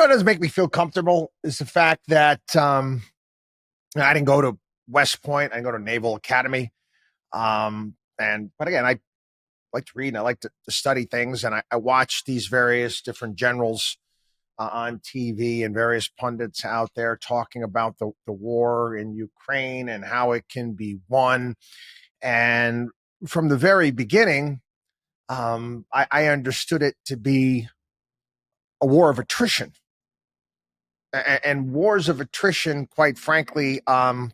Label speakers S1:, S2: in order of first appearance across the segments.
S1: what doesn't make me feel comfortable is the fact that I didn't go to West Point. I didn't go to Naval Academy. But again, I like to read and I like to study things. And I watch these various different generals on TV and various pundits out there talking about the war in Ukraine and how it can be won. And from the very beginning, I understood it to be a war of attrition. And wars of attrition, quite frankly, again,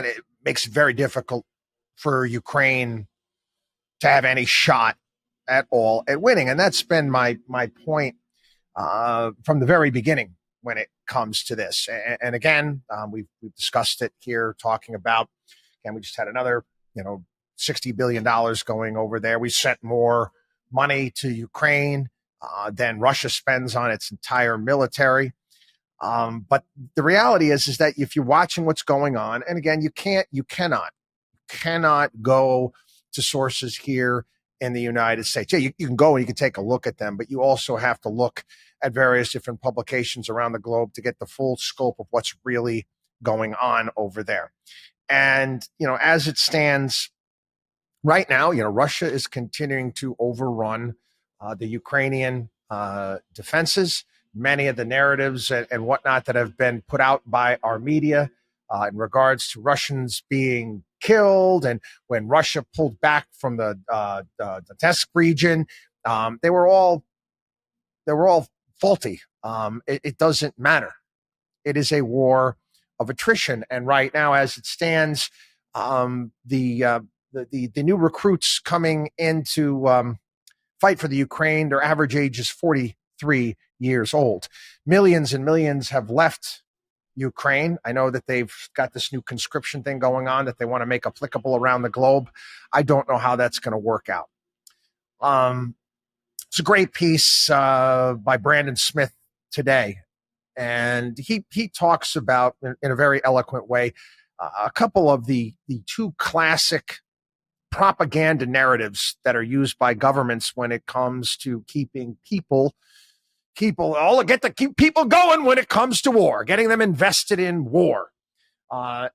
S1: it makes it very difficult for Ukraine to have any shot at all at winning. And that's been my point from the very beginning when it comes to this. And again, we've discussed it here, talking about, and we just had another, $60 billion going over there. We sent more money to Ukraine than Russia spends on its entire military. But the reality is that if you're watching what's going on, and again, you cannot go to sources here in the United States. Yeah, you can go and you can take a look at them, but you also have to look at various different publications around the globe to get the full scope of what's really going on over there. And, as it stands right now, Russia is continuing to overrun the Ukrainian defenses. Many of the narratives and whatnot that have been put out by our media in regards to Russians being killed, and when Russia pulled back from the Donetsk region, they were all faulty. It doesn't matter. It is a war of attrition, and right now, as it stands, the new recruits coming into fight for the Ukraine, their average age is 43 years old. Millions and millions have left Ukraine. I know that they've got this new conscription thing going on that they want to make applicable around the globe. I don't know how that's going to work out. It's a great piece by Brandon Smith today. And he talks about, in a very eloquent way, a couple of the two classic propaganda narratives that are used by governments when it comes to keeping people to keep people going when it comes to war, getting them invested in war,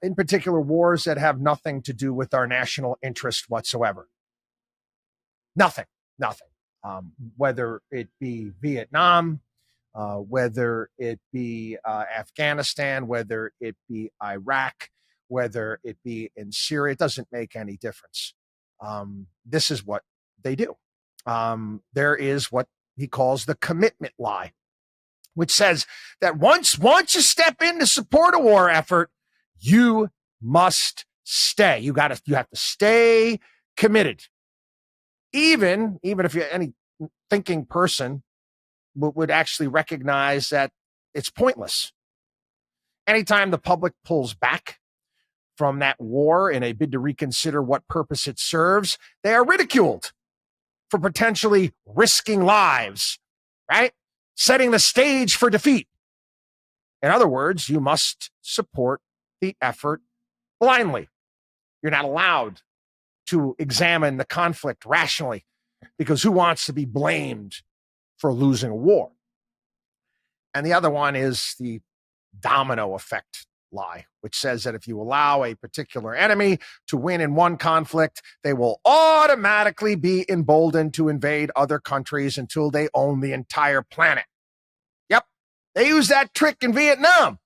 S1: in particular wars that have nothing to do with our national interest whatsoever. Nothing. Whether it be Vietnam, whether it be Afghanistan, whether it be Iraq, whether it be in Syria, it doesn't make any difference. This is what they do. There is what he calls the commitment lie, which says that once you step in to support a war effort, you must stay. You have to stay committed. Even if you're any thinking person would actually recognize that it's pointless. Anytime the public pulls back from that war in a bid to reconsider what purpose it serves, they are ridiculed for potentially risking lives, right? Setting the stage for defeat. In other words, you must support the effort blindly. You're not allowed to examine the conflict rationally, because who wants to be blamed for losing a war? And the other one is the domino effect lie, which says that if you allow a particular enemy to win in one conflict, they will automatically be emboldened to invade other countries until they own the entire planet. Yep, they use that trick in Vietnam.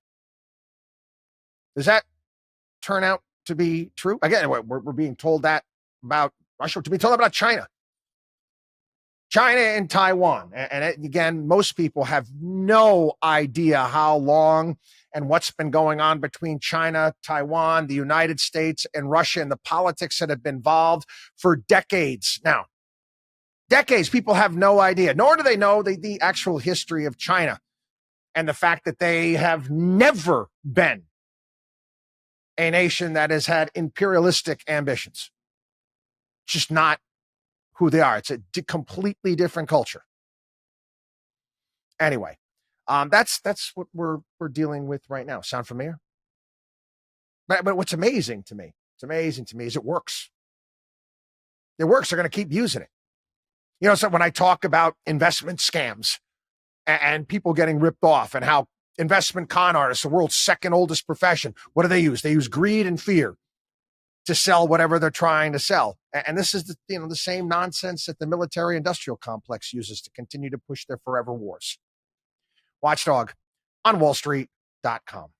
S1: Does that turn out to be true? Again, we're being told that about Russia, to be told about China and Taiwan. And again, most people have no idea how long and what's been going on between China, Taiwan, the United States, and Russia, and the politics that have been involved for decades now. Decades. People have no idea, nor do they know the actual history of China and the fact that they have never been a nation that has had imperialistic ambitions. Just not who they are. It's a completely different culture. Anyway, that's what we're dealing with right now. Sound familiar? But what's amazing to me is it works. It works. They're going to keep using it. So when I talk about investment scams, and people getting ripped off, and how investment con artists, the world's second oldest profession, what do? They use greed and fear to sell whatever they're trying to sell. And this is the same nonsense that the military industrial complex uses to continue to push their forever wars. WatchDog on WallStreet.com.